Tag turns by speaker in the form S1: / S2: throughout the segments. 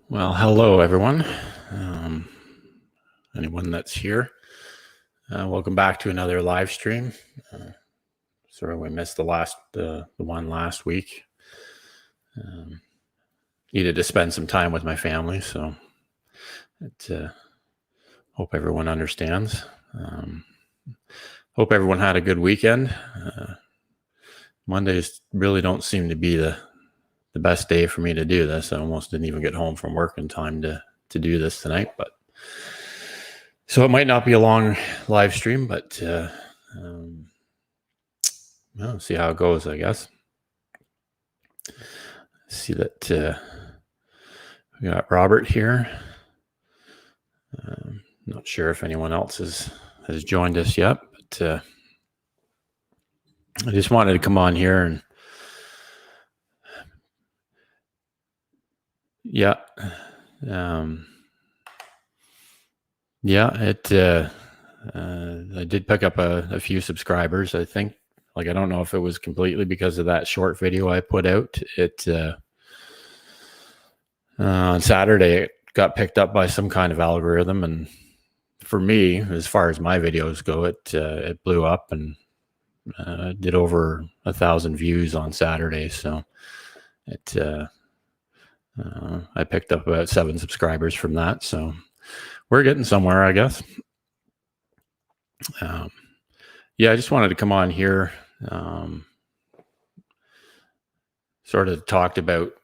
S1: Well, hello everyone. Anyone that's here, welcome back to another live stream. Sorry we missed the one last week. Needed to spend some time with my family, so hope everyone understands. Hope everyone had a good weekend. Mondays really don't seem to be the best day for me to do this. I almost didn't even get home from work in time to do this tonight, but so it might not be a long live stream, but we'll see how it goes, I guess. See that we got Robert here. Not sure if anyone else has joined us yet, but I just wanted to come on here and I did pick up a few subscribers. I think, I don't know if it was completely because of that short video I put out. On Saturday, it got picked up by some kind of algorithm, and for me, as far as my videos go, it blew up and did over 1,000 views on Saturday. So I picked up about 7 subscribers from that. So we're getting somewhere, I guess. I just wanted to come on here, sort of talked about,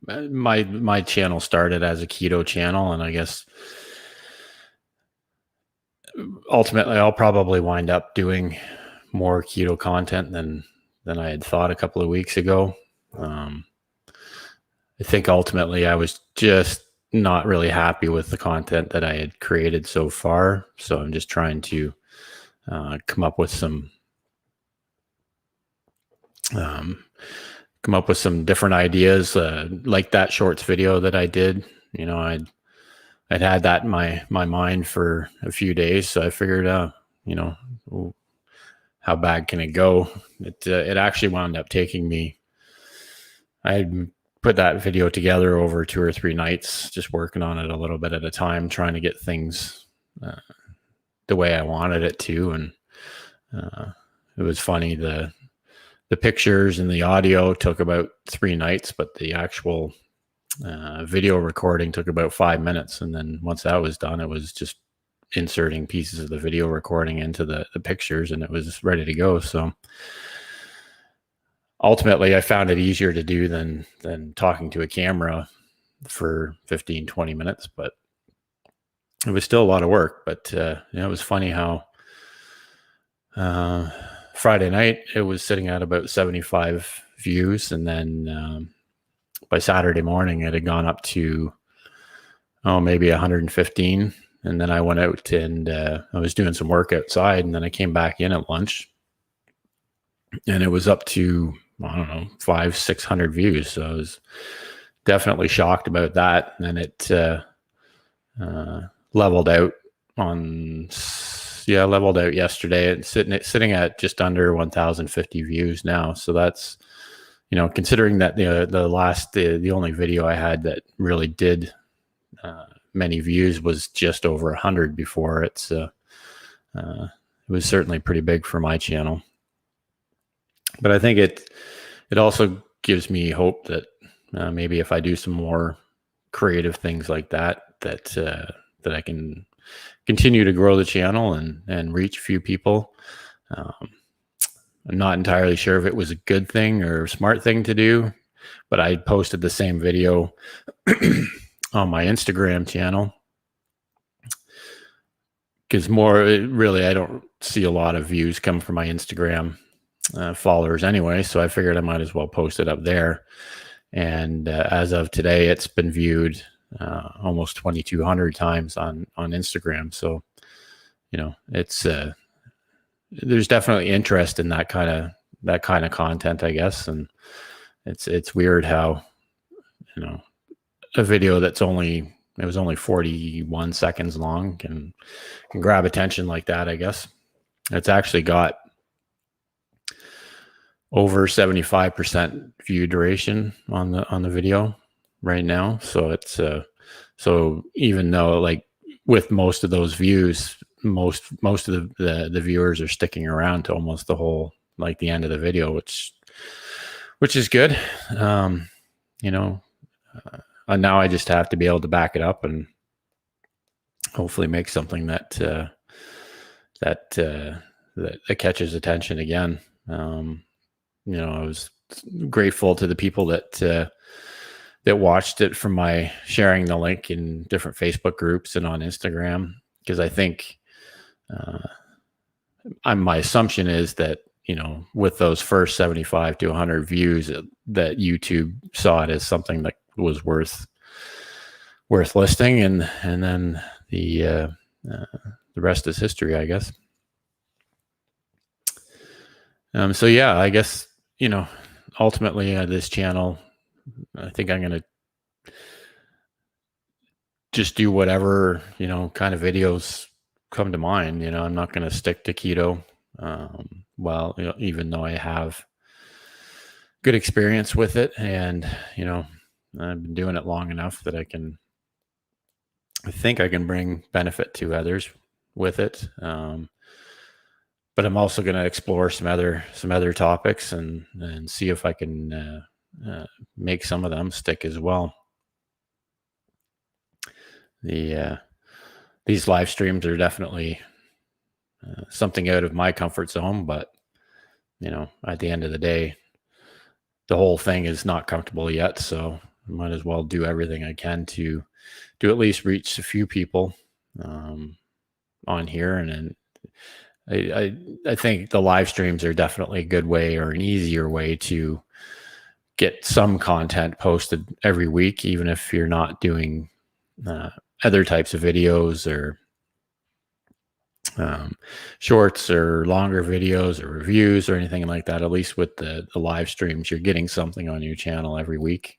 S1: my channel started as a keto channel, and I guess ultimately I'll probably wind up doing more keto content than I had thought a couple of weeks ago. I think ultimately I was just not really happy with the content that I had created so far. So I'm just trying to come up with some different ideas, like that shorts video that I did. I'd had that in my mind for a few days, so I figured how bad can it go? It actually wound up taking me, I put that video together over 2 or 3 nights, just working on it a little bit at a time, trying to get things the way I wanted it to. And it was funny, the pictures and the audio took about 3 nights, but the actual video recording took about 5 minutes. And then once that was done, it was just inserting pieces of the video recording into the pictures, and it was ready to go. So ultimately I found it easier to do than talking to a camera for 15-20 minutes, but it was still a lot of work. But it was funny how Friday night it was sitting at about 75 views, and then by Saturday morning it had gone up to maybe 115. And then I went out and I was doing some work outside, and then I came back in at lunch, and it was up to, I don't know, 500-600 views. So I was definitely shocked about that. And then it leveled out yesterday. It's sitting at just under 1,050 views now. So that's, considering that the only video I had that really did many views was just over 100 before. It was certainly pretty big for my channel. But I think it also gives me hope that maybe if I do some more creative things like that, that I can continue to grow the channel and reach a few people. I'm not entirely sure if it was a good thing or a smart thing to do, but I posted the same video on my Instagram channel because I don't see a lot of views come from my Instagram followers anyway. So I figured I might as well post it up there. And as of today, it's been viewed almost 2,200 times on Instagram. So, it's there's definitely interest in that kind of content, I guess. And it's weird how, a video it was only 41 seconds long can grab attention like that, I guess. It's actually got over 75% view duration on the video right now. So it's so even though like with most of those views, most of the viewers are sticking around to almost the whole, like the end of the video, which is good. And now I just have to be able to back it up and hopefully make something that catches attention again. I was grateful to the people that watched it from my sharing the link in different Facebook groups and on Instagram, because I think my assumption is that, with those first 75 to 100 views, that YouTube saw it as something that was worth listing, and then the rest is history, I guess. So yeah, I guess, ultimately this channel, I think I'm going to just do whatever, kind of videos come to mind. I'm not going to stick to keto. Even though I have good experience with it, and, I've been doing it long enough that I think I can bring benefit to others with it. But I'm also going to explore some other topics and see if I can make some of them stick as well. These live streams are definitely something out of my comfort zone, but at the end of the day, the whole thing is not comfortable yet, so I might as well do everything I can to at least reach a few people on here. And I think the live streams are definitely a good way, or an easier way, to get some content posted every week, even if you're not doing other types of videos or shorts or longer videos or reviews or anything like that. At least with the live streams, you're getting something on your channel every week,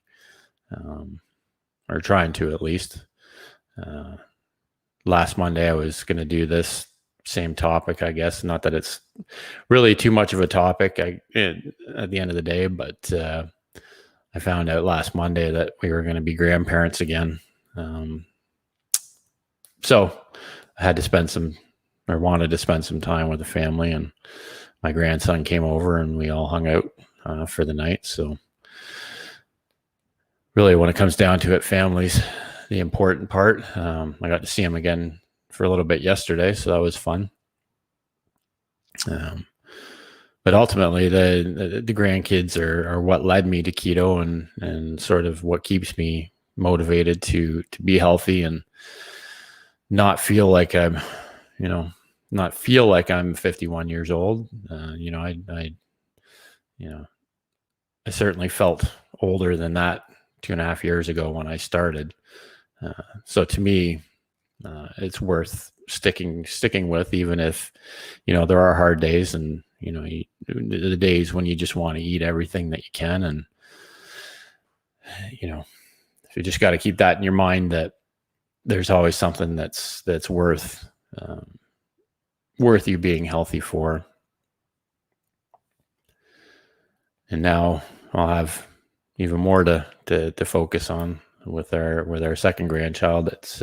S1: or trying to, at least. Last Monday, I was going to do this same topic, I guess. Not that it's really too much of a topic at the end of the day, but I found out last Monday that we were going to be grandparents again. So I had to wanted to spend some time with the family, and my grandson came over and we all hung out for the night. So really, when it comes down to it, family's the important part. I got to see him again for a little bit yesterday, so that was fun. But ultimately, the grandkids are what led me to keto, and sort of what keeps me motivated to be healthy and not feel like I'm 51 years old. I certainly felt older than that 2.5 years ago when I started. So to me, it's worth sticking with, even if, there are hard days, and, the days when you just want to eat everything that you can. And, if you just got to keep that in your mind, that there's always something that's worth you being healthy for. And now I'll have even more to focus on with our second grandchild. That's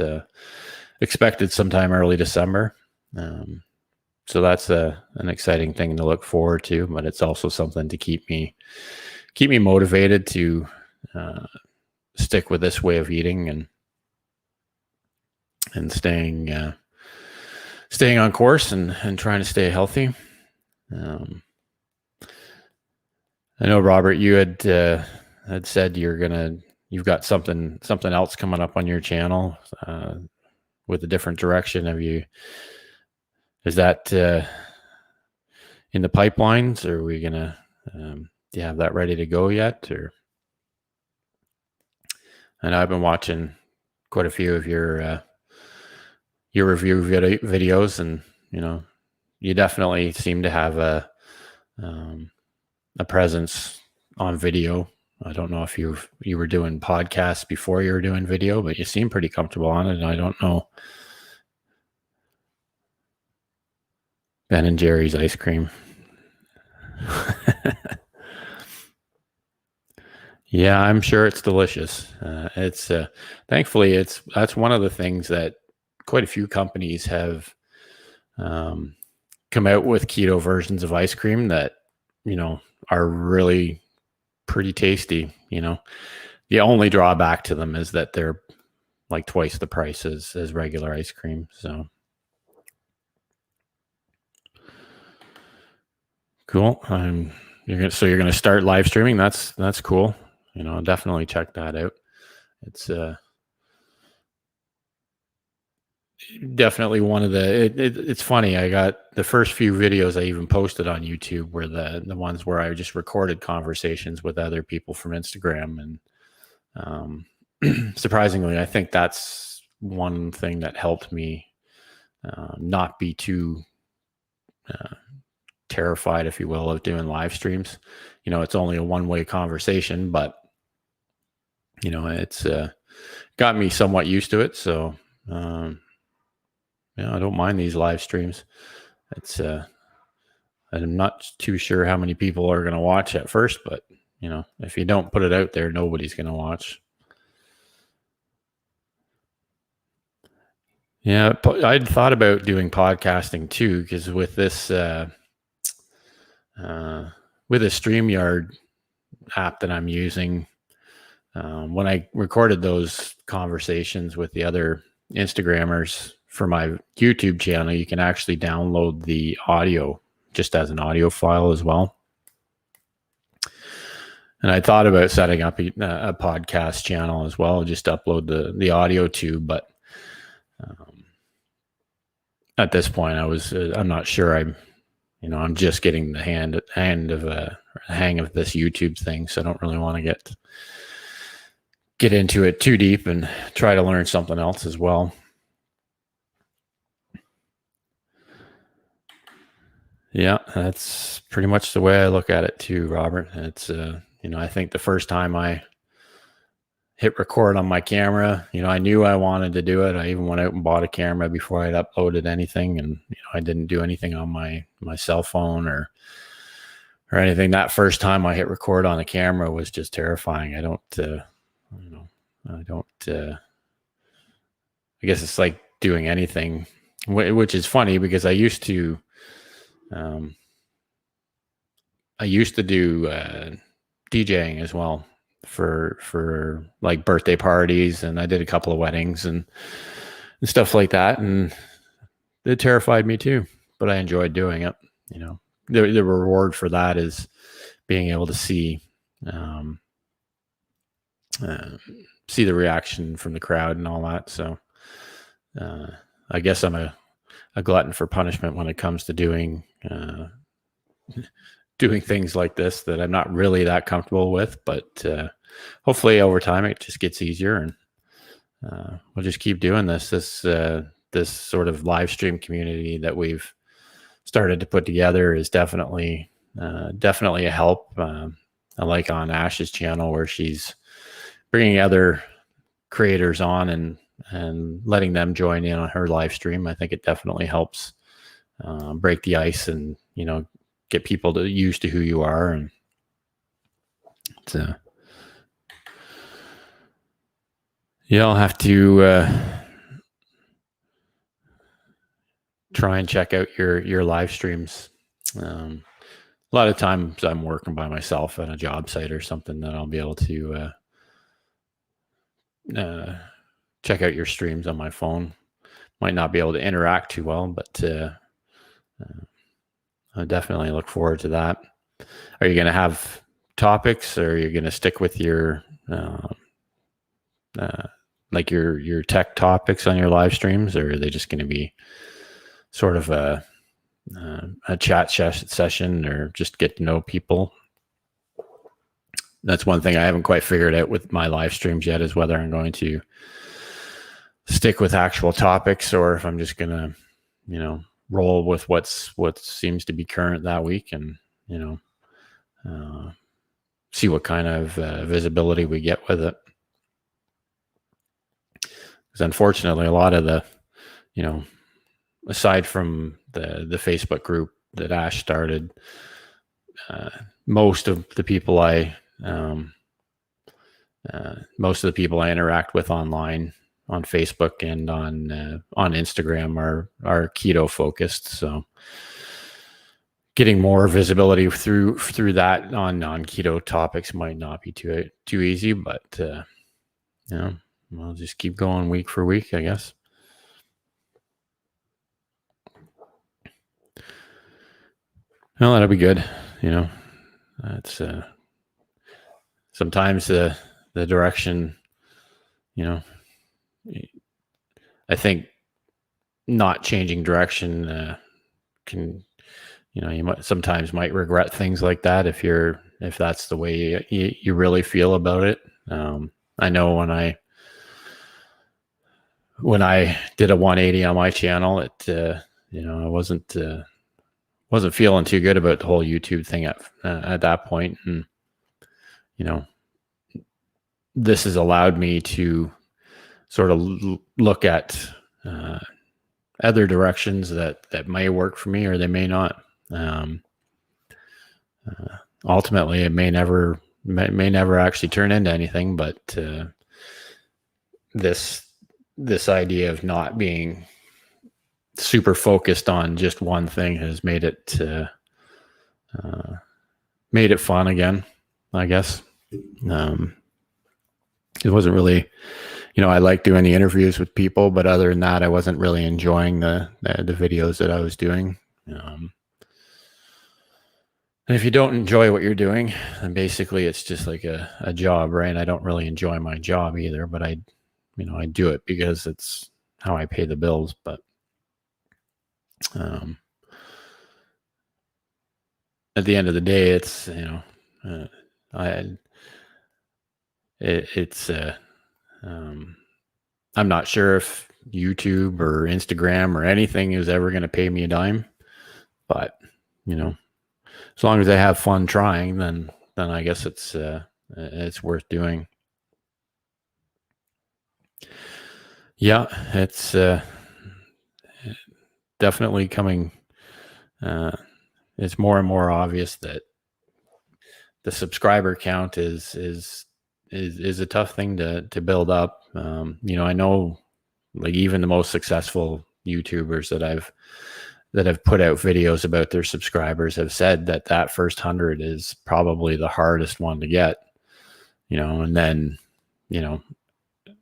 S1: expected sometime early December. So that's an exciting thing to look forward to, but it's also something to keep me keep me motivated to stick with this way of eating and staying on course and trying to stay healthy. I know, Robert, you had said you've got something else coming up on your channel with a different direction. Is that in the pipelines, or are we gonna do you have that ready to go yet? Or I know I've been watching quite a few of your review videos, and you definitely seem to have a presence on video. I don't know if you were doing podcasts before you were doing video, but you seem pretty comfortable on it. And I don't know. Ben and Jerry's ice cream. Yeah, I'm sure it's delicious. It's thankfully that's one of the things that quite a few companies have come out with keto versions of ice cream that are really pretty tasty. The only drawback to them is that they're like twice the price as regular ice cream. So cool. You're gonna start live streaming. That's cool. Definitely check that out. It's definitely one of it's funny. I got the first few videos I even posted on YouTube were the ones where I just recorded conversations with other people from Instagram. And surprisingly, I think that's one thing that helped me not be too terrified, if you will, of doing live streams. It's only a one-way conversation, but it's got me somewhat used to it. So I don't mind these live streams. It's I'm not too sure how many people are going to watch at first, but if you don't put it out there, nobody's going to watch. Yeah, I'd thought about doing podcasting too, because with this with a StreamYard app that I'm using, when I recorded those conversations with the other Instagrammers for my YouTube channel, you can actually download the audio just as an audio file as well. And I thought about setting up a podcast channel as well, just upload the audio to, but at this point I'm not sure. I'm just getting the hang of this YouTube thing. So I don't really want to get into it too deep and try to learn something else as well. Yeah, that's pretty much the way I look at it too, Robert. It's I think the first time I hit record on my camera, I knew I wanted to do it. I even went out and bought a camera before I'd uploaded anything, and I didn't do anything on my cell phone or anything. That first time I hit record on a camera was just terrifying. I guess it's like doing anything, which is funny because I used to do DJing as well for like birthday parties, and I did a couple of weddings and stuff like that, and it terrified me too, but I enjoyed doing it. The reward for that is being able to see the reaction from the crowd and all that. So I guess I'm a glutton for punishment when it comes to doing things like this that I'm not really that comfortable with, but hopefully over time it just gets easier, and we'll just keep doing this sort of live stream community that we've started to put together is definitely a help. I like on Ash's channel where she's bringing other creators on and letting them join in on her live stream. I think it definitely helps break the ice and get people used to who you are. And I'll have to try and check out your live streams. a lot of times I'm working by myself at a job site or something, that I'll be able to check out your streams on my phone. Might not be able to interact too well, but I definitely look forward to that. Are you going to have topics, or are you going to stick with your like your tech topics on your live streams, or are they just going to be sort of a chat session, or just get to know people? That's one thing I haven't quite figured out with my live streams yet, is whether I'm going to stick with actual topics, or if I'm just going to, roll with what seems to be current that week, and, see what kind of visibility we get with it. Because unfortunately, a lot of the, aside from the Facebook group that Ash started, most of the people I interact with online on Facebook and on Instagram are keto focused. So getting more visibility through that on non-keto topics might not be too easy, but we'll just keep going week for week, I guess. Well, that'll be good. It's sometimes the direction, I think not changing direction can, you sometimes might regret things like that if that's the way you really feel about it. I know when I did a 180 on my channel, it I wasn't feeling too good about the whole YouTube thing at that point, and this has allowed me to sort of look at other directions that may work for me, or they may not. Ultimately, it may never actually turn into anything, but this idea of not being super focused on just one thing has made it fun again, I guess. It wasn't really, I like doing the interviews with people, but other than that, I wasn't really enjoying the videos that I was doing. And if you don't enjoy what you're doing, then basically it's just like a job, right? I don't really enjoy my job either, but I do it because it's how I pay the bills. But at the end of the day, it's I'm not sure if YouTube or Instagram or anything is ever going to pay me a dime, but as long as I have fun trying, then I guess it's worth doing. Yeah, it's definitely coming. It's more and more obvious that the subscriber count is a tough thing to build up. I know, like, even the most successful YouTubers that have put out videos about their subscribers have said that first 100 is probably the hardest one to get. And then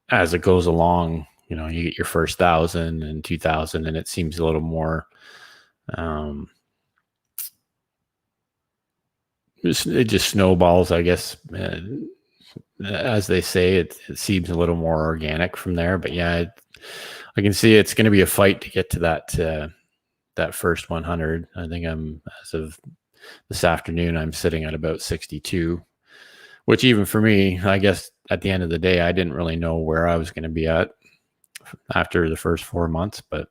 S1: as it goes along, you get your first 1,000 and 2,000, and it seems a little more. It just snowballs, I guess. As they say, it seems a little more organic from there. But yeah, I can see it's going to be a fight to get to that first 100. I think as of this afternoon, I'm sitting at about 62, which even for me, I guess at the end of the day, I didn't really know where I was going to be at after the first 4 months, but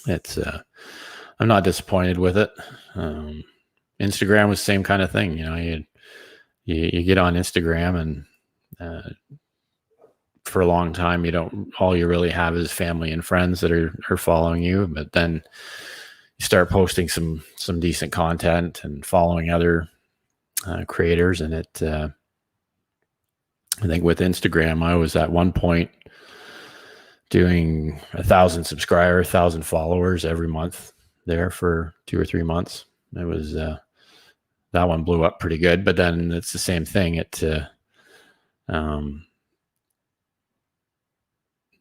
S1: it's I'm not disappointed with it. Instagram was the same kind of thing. You get on Instagram, and for a long time, all you really have is family and friends that are following you. But then you start posting some decent content and following other creators. And I think with Instagram, I was at one point doing 1,000 subscribers, 1,000 followers every month there for 2 or 3 months. It was that one blew up pretty good. But then it's the same thing.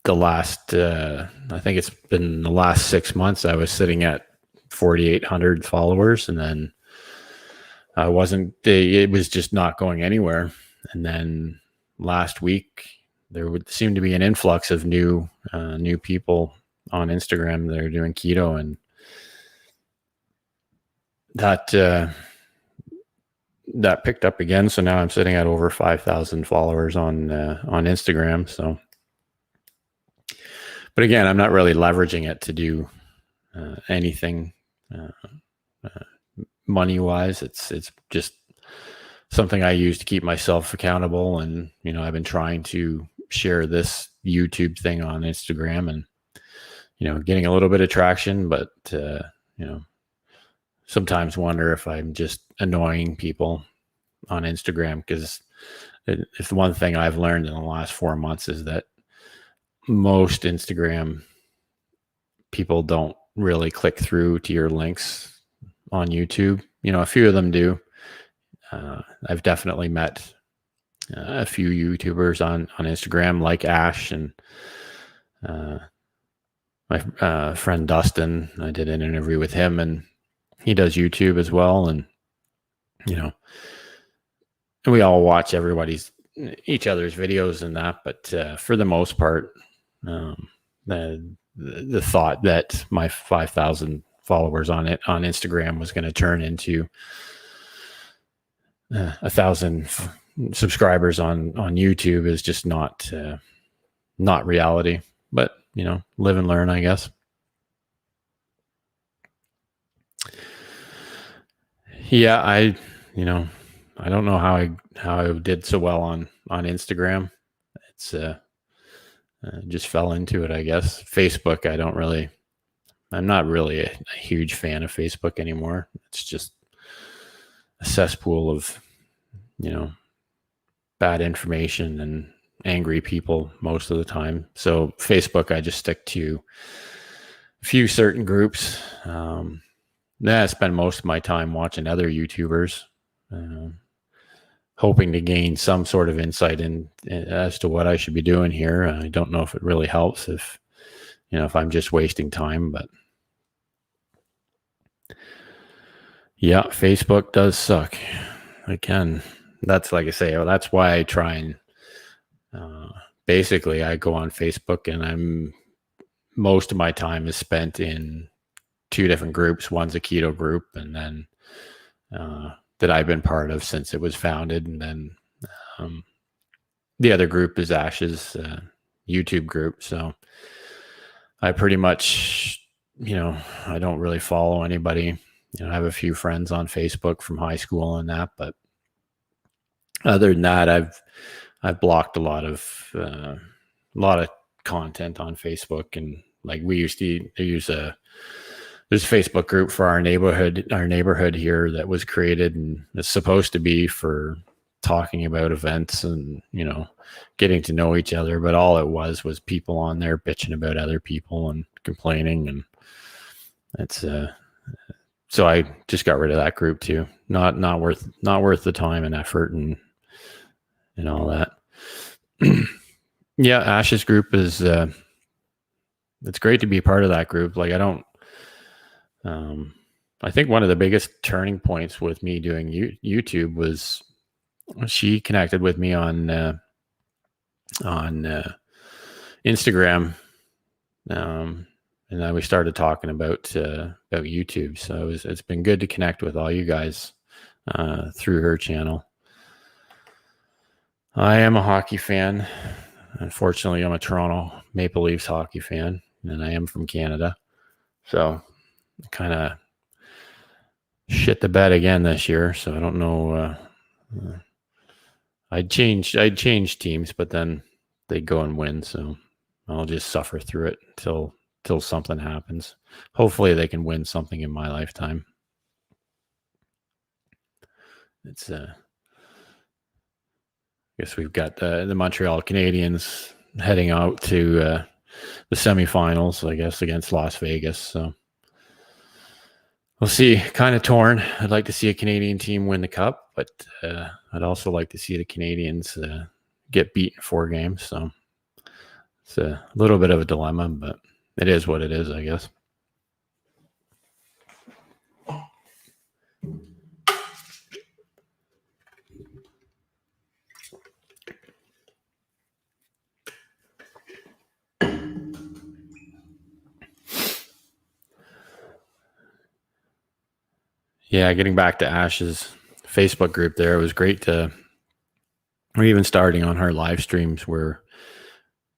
S1: The last, I think it's been the last 6 months, I was sitting at 4,800 followers, and then it was just not going anywhere. And then last week, there would seem to be an influx of new people on Instagram that are doing keto, and that picked up again. So now I'm sitting at over 5,000 followers on Instagram. So, but again, I'm not really leveraging it to do anything money wise. It's just something I use to keep myself accountable. And, I've been trying to share this YouTube thing on Instagram and, getting a little bit of traction, but, sometimes wonder if I'm just annoying people on Instagram, because it's one thing I've learned in the last 4 months is that most Instagram people don't really click through to your links on YouTube. A few of them do. I've definitely met a few YouTubers on Instagram, like Ash and my friend Dustin. I did an interview with him, and he does YouTube as well. And, we all watch each other's videos and that, but for the most part, the thought that my 5,000 followers on Instagram was going to turn into 1,000 subscribers on YouTube is just not reality. But live and learn, I guess. Yeah, I don't know how I did so well on Instagram. It's just fell into it, I guess. Facebook, I'm not really a huge fan of Facebook anymore. It's just a cesspool of, bad information and angry people most of the time. So Facebook, I just stick to a few certain groups. I spend most of my time watching other YouTubers, hoping to gain some sort of insight as to what I should be doing here. I don't know if it really helps if I'm just wasting time, but yeah, Facebook does suck. Again, that's like I say, that's why I try and basically I go on Facebook, and most of my time is spent in 2 different groups. One's a keto group, and then that I've been part of since it was founded. And then the other group is Ash's YouTube group. So I pretty much, I don't really follow anybody. I have a few friends on Facebook from high school and that, but other than that, I've blocked a lot of content on Facebook. And like we used to use there's a Facebook group for our neighborhood here that was created, and it's supposed to be for talking about events and, getting to know each other. But all it was people on there bitching about other people and complaining. And it's, so I just got rid of that group too. Not worth the time and effort and all that. Yeah. Ash's group is, it's great to be part of that group. Like I think one of the biggest turning points with me doing YouTube was she connected with me on Instagram, and then we started talking about YouTube. So it's been good to connect with all you guys through her channel. I am a hockey fan. Unfortunately, I'm a Toronto Maple Leafs hockey fan, and I am from Canada. So kind of shit the bed again this year. So I don't know. I'd change teams, but then they'd go and win. So I'll just suffer through it till something happens. Hopefully they can win something in my lifetime. It's I guess we've got the Montreal Canadiens heading out to the semifinals, I guess, against Las Vegas. So we'll see. Kind of torn. I'd like to see a Canadian team win the cup, but I'd also like to see the Canadians get beat in 4 games. So it's a little bit of a dilemma, but it is what it is, I guess. Yeah, getting back to Ash's Facebook group there, it was great to, or even starting on her live streams where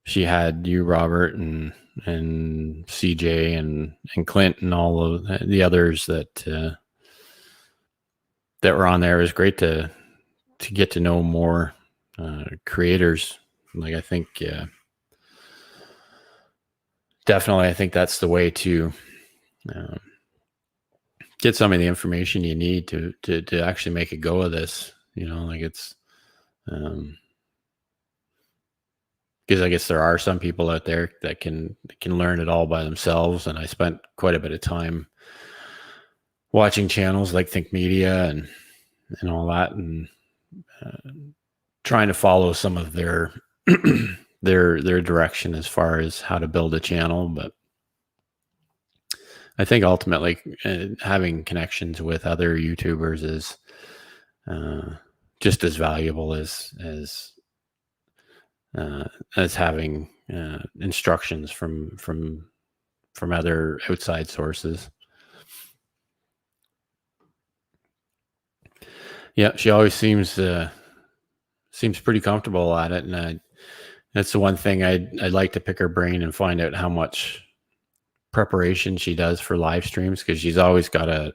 S1: she had you, Robert, and CJ and Clint and all of the others that were on there. It was great to get to know more creators. Like, I think definitely, I think that's the way to get some of the information you need to actually make a go of this. Like, it's because I guess there are some people out there that can learn it all by themselves. And I spent quite a bit of time watching channels like Think Media and all that, and trying to follow some of their their direction as far as how to build a channel. But I think ultimately having connections with other YouTubers is just as valuable as having instructions from other outside sources. Yeah, she always seems pretty comfortable at it, and that's the one thing I'd like to pick her brain and find out how much preparation she does for live streams, because she's always got a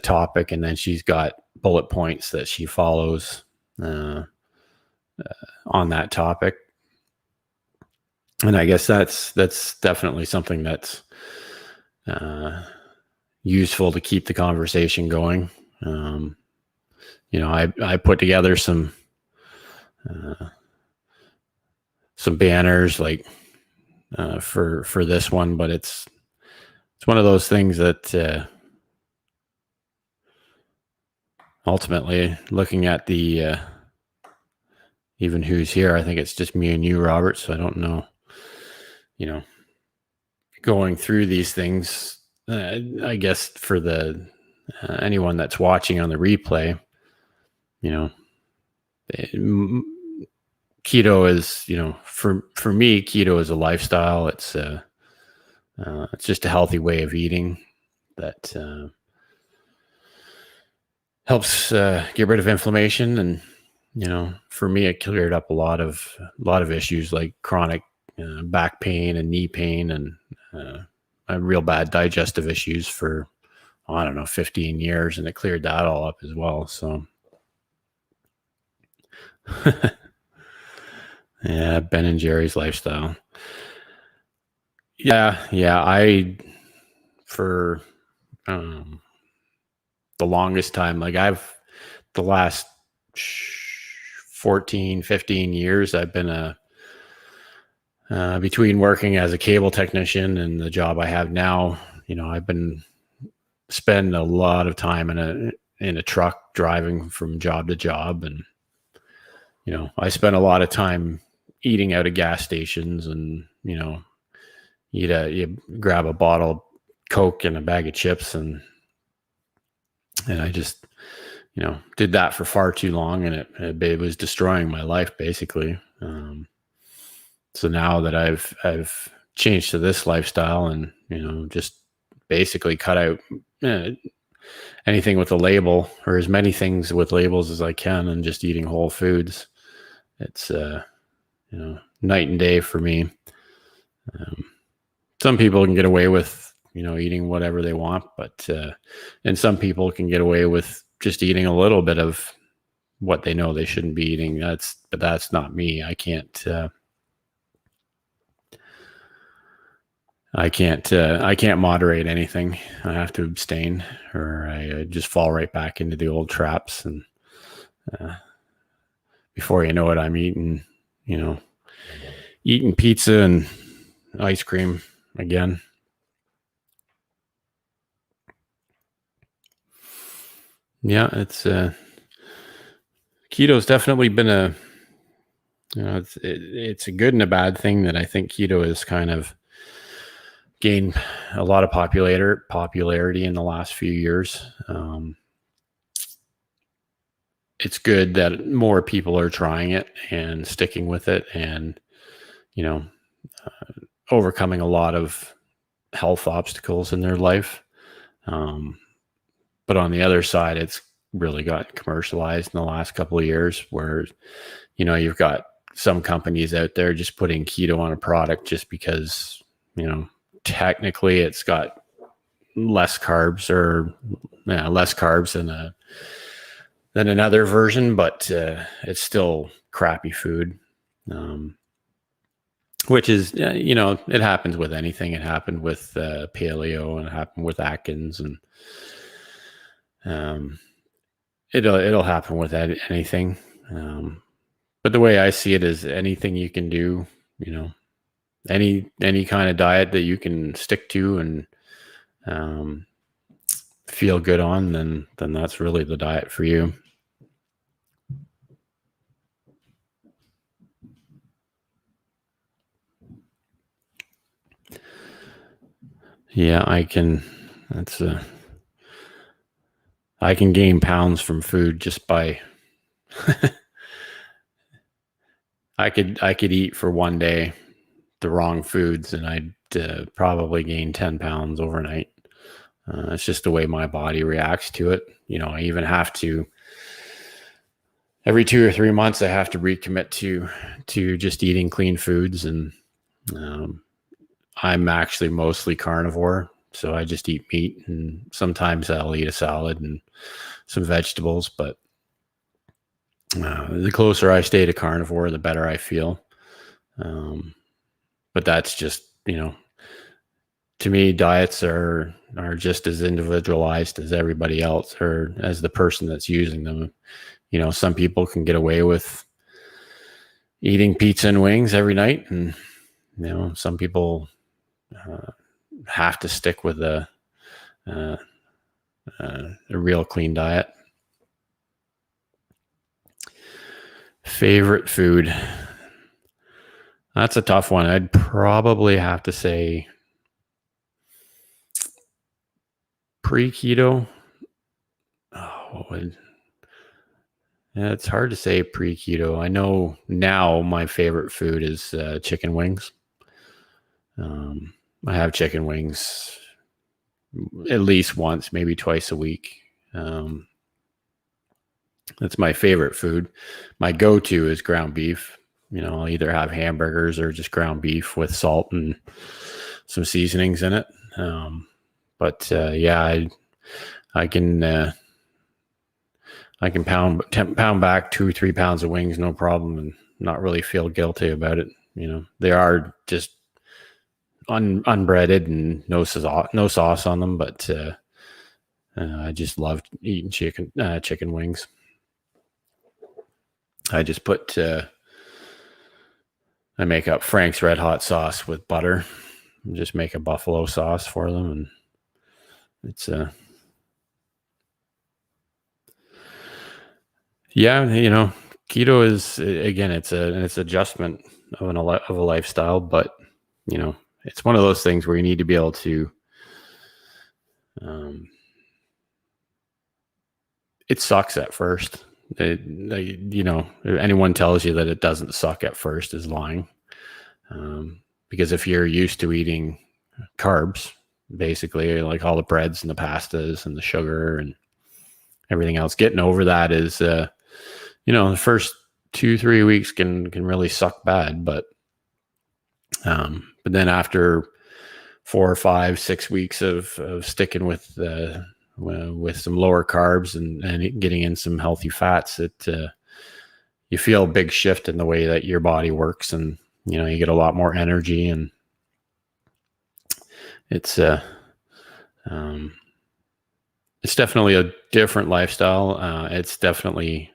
S1: topic, and then she's got bullet points that she follows on that topic. And I guess that's definitely something that's useful to keep the conversation going. I put together some banners like for this one, but it's one of those things that ultimately, looking at the even who's here, I think it's just me and you, Robert. So I don't know, going through these things, I guess for the anyone that's watching on the replay, keto is, for me, keto is a lifestyle. It's just a healthy way of eating that helps get rid of inflammation. And for me, it cleared up a lot of issues like chronic back pain and knee pain, and real bad digestive issues for 15 years, and it cleared that all up as well. So yeah, Ben and Jerry's lifestyle. Yeah. I for the longest time, like the last 14, 15 years, I've been between working as a cable technician and the job I have now, I've been spending a lot of time in a truck driving from job to job. And, I spent a lot of time eating out of gas stations, and, you grab a bottle of Coke and a bag of chips, and I just, did that for far too long, and it was destroying my life, basically. So now that I've changed to this lifestyle, and, just basically cut out anything with a label, or as many things with labels as I can, and just eating whole foods, it's, night and day for me. Some people can get away with, eating whatever they want, but, and some people can get away with just eating a little bit of what they know they shouldn't be eating. But that's not me. I can't moderate anything. I have to abstain, or I just fall right back into the old traps. And before you know it, I'm eating pizza and ice cream again. Yeah, it's keto's definitely been a, it's a good and a bad thing that I think keto has kind of gained a lot of popularity in the last few years. It's good that more people are trying it and sticking with it, and you know, overcoming a lot of health obstacles in their life. Um, but on the other side, it's really gotten commercialized in the last couple of years, where you've got some companies out there just putting keto on a product just because technically it's got less carbs, or less carbs than another version, but it's still crappy food. Which is, it happens with anything. It happened with paleo, and it happened with Atkins, and um, it'll happen with anything. But the way I see it is, anything you can do, any kind of diet that you can stick to and feel good on, then that's really the diet for you. Yeah, I can. I can gain pounds from food just by. I could eat for one day the wrong foods, and I'd probably gain 10 pounds overnight. It's just the way my body reacts to it. I even have to, every 2 or 3 months, I have to recommit to just eating clean foods. And I'm actually mostly carnivore, so I just eat meat, and sometimes I'll eat a salad and some vegetables. But the closer I stay to carnivore, the better I feel. But that's just, to me, diets are just as individualized as everybody else, or as the person that's using them. Some people can get away with eating pizza and wings every night, and some people have to stick with a real clean diet. Favorite food? That's a tough one. I'd probably have to say pre-keto. Yeah, it's hard to say pre-keto. I know now my favorite food is chicken wings. I have chicken wings at least once, maybe twice a week. That's my favorite food. My go-to is ground beef. I'll either have hamburgers or just ground beef with salt and some seasonings in it. But yeah, I can pound back 2-3 pounds of wings, no problem, and not really feel guilty about it. They are just unbreaded and no sauce on them, but I just love eating chicken wings. I just I make up Frank's Red Hot sauce with butter, and just make a buffalo sauce for them, and it's yeah, keto is, again, it's an adjustment of a lifestyle, but it's one of those things where you need to be able to. It sucks at first. Anyone tells you that it doesn't suck at first is lying. Because if you're used to eating carbs, basically, like all the breads and the pastas and the sugar and everything else, getting over that is, the first 2-3 weeks can really suck bad. But then after 4 or 5, 6 weeks of sticking with some lower carbs and getting in some healthy fats, you feel a big shift in the way that your body works, and you get a lot more energy, and it's definitely a different lifestyle. It's definitely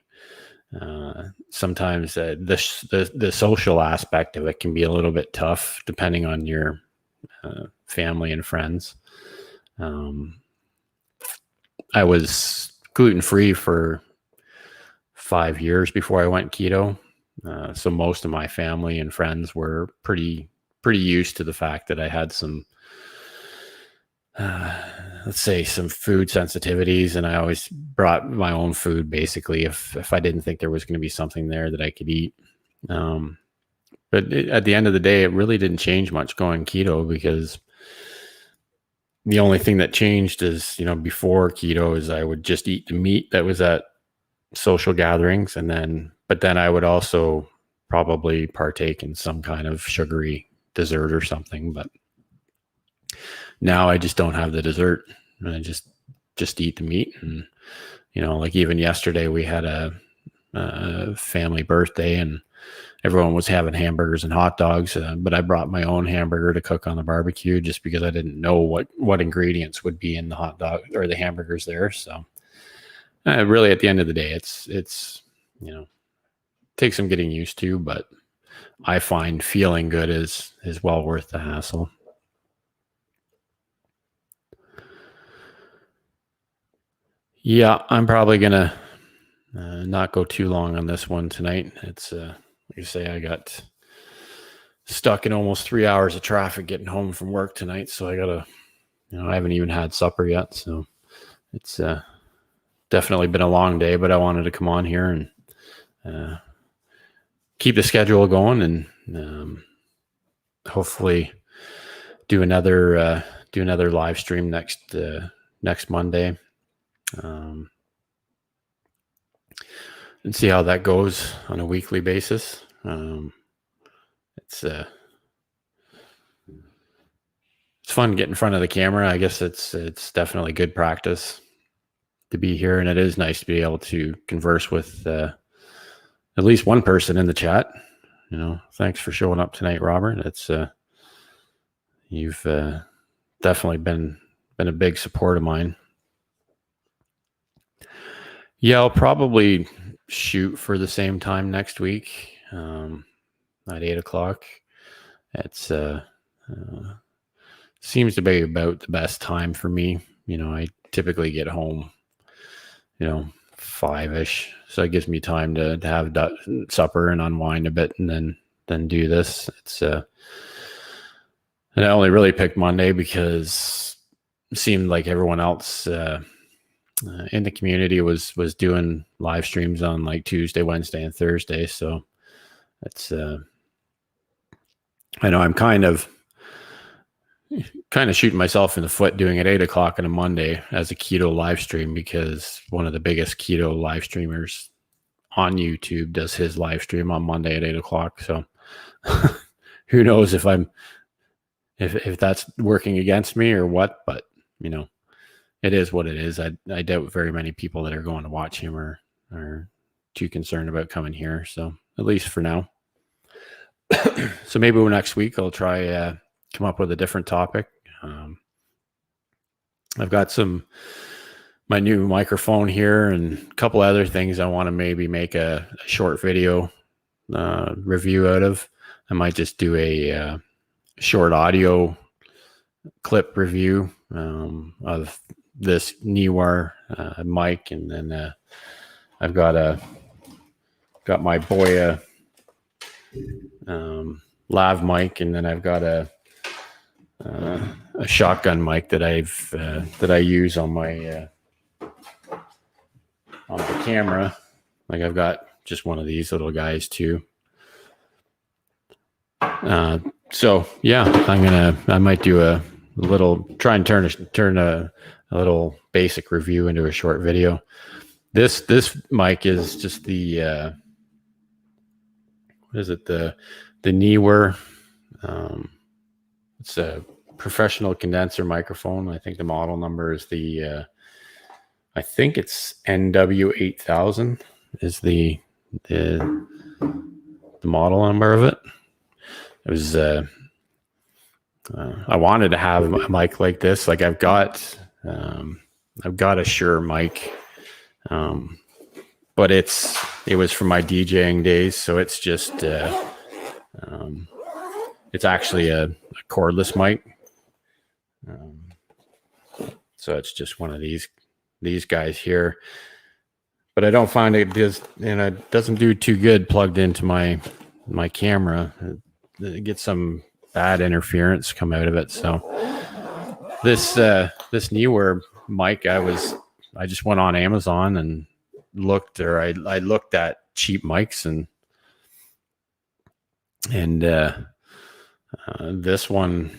S1: sometimes the social aspect of it can be a little bit tough depending on your family and friends. I was gluten-free for 5 years before I went keto. So most of my family and friends were pretty used to the fact that I had some, let's say, some food sensitivities, and I always brought my own food basically if I didn't think there was going to be something there that I could eat. But at the end of the day, it really didn't change much going keto, because the only thing that changed is, before keto is I would just eat the meat that was at social gatherings, but then I would also probably partake in some kind of sugary dessert or something. But now I just don't have the dessert. I just eat the meat. And, like even yesterday we had a family birthday, and everyone was having hamburgers and hot dogs, but I brought my own hamburger to cook on the barbecue just because I didn't know what ingredients would be in the hot dog or the hamburgers there. So really, at the end of the day, it's takes some getting used to, but I find feeling good is well worth the hassle. Yeah, I'm probably gonna not go too long on this one tonight. It's like I say, I got stuck in almost 3 hours of traffic getting home from work tonight, so I gotta, I haven't even had supper yet, so it's definitely been a long day. But I wanted to come on here and keep the schedule going, and hopefully do another live stream next Monday, and see how that goes on a weekly basis. It's fun getting in front of the camera. I guess it's definitely good practice to be here, and it is nice to be able to converse with at least one person in the chat. Thanks for showing up tonight, Robert. It's you've definitely been a big support of mine. Yeah, I'll probably shoot for the same time next week, at 8:00. It's seems to be about the best time for me. I typically get home, 5-ish, so it gives me time to have supper and unwind a bit, and then do this. It's and I only really picked Monday because it seemed like everyone else in the community was doing live streams on like Tuesday, Wednesday, and Thursday. So it's I know I'm kind of shooting myself in the foot doing it 8:00 on a Monday as a keto live stream, because one of the biggest keto live streamers on YouTube does his live stream on Monday at 8:00. So who knows if that's working against me or what, but it is what it is. I doubt very many people that are going to watch him are too concerned about coming here. So at least for now. So maybe next week I'll try come up with a different topic. I've got my new microphone here and a couple other things I want to maybe make a short video review out of. I might just do a short audio clip review of this newer mic, and then I've got my Boya lav mic, and then I've got a shotgun mic that I use on my camera. Like I've got just one of these little guys too. So yeah, I might do a little, try and turn a little basic review into a short video. This mic is just the what is it, the newer it's a professional condenser microphone. I think the model number is I think it's NW8000 is the model number of it. It was I wanted to have a mic like this. Like I've got a Shure mic, but it was from my DJing days, so it's just it's actually a cordless mic. So it's just one of these these guys here, but I don't find it doesn't do too good plugged into my camera. It gets some bad interference come out of it. So this newer mic, I just went on Amazon and looked, or I looked at cheap mics, and this one,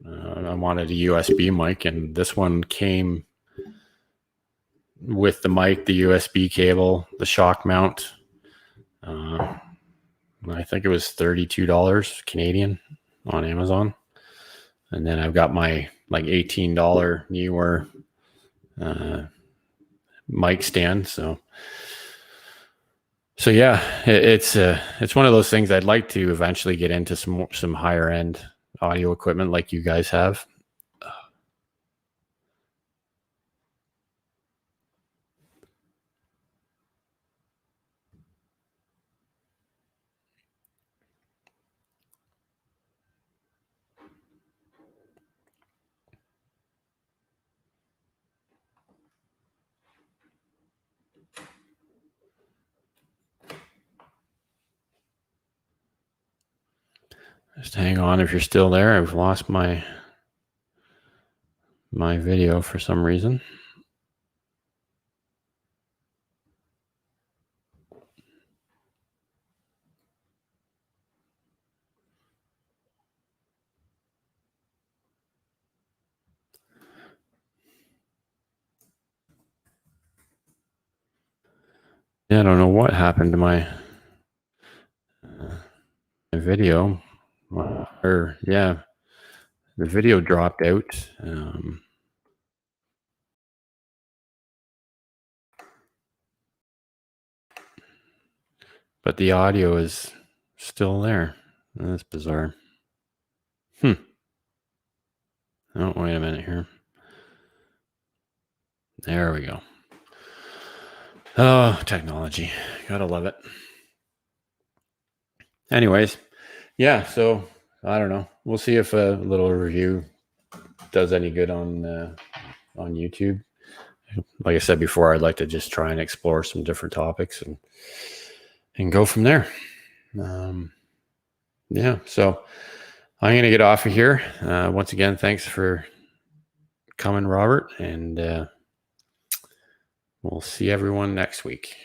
S1: I wanted a USB mic, and this one came with the mic, the USB cable, the shock mount. I think it was $32 Canadian on Amazon. And then I've got my like $18 newer mic stand. So yeah, it's one of those things I'd like to eventually get into some higher end audio equipment like you guys have. Just hang on if you're still there. I've lost my video for some reason. Yeah, I don't know what happened to my video. Or yeah, the video dropped out. But the audio is still there. That's bizarre. Oh, wait a minute here. There we go. Oh, technology. Gotta love it. Anyways, yeah, so I don't know. We'll see if a little review does any good on YouTube. Like I said before, I'd like to just try and explore some different topics and go from there. Yeah, so I'm going to get off of here. Once again, thanks for coming, Robert, and we'll see everyone next week.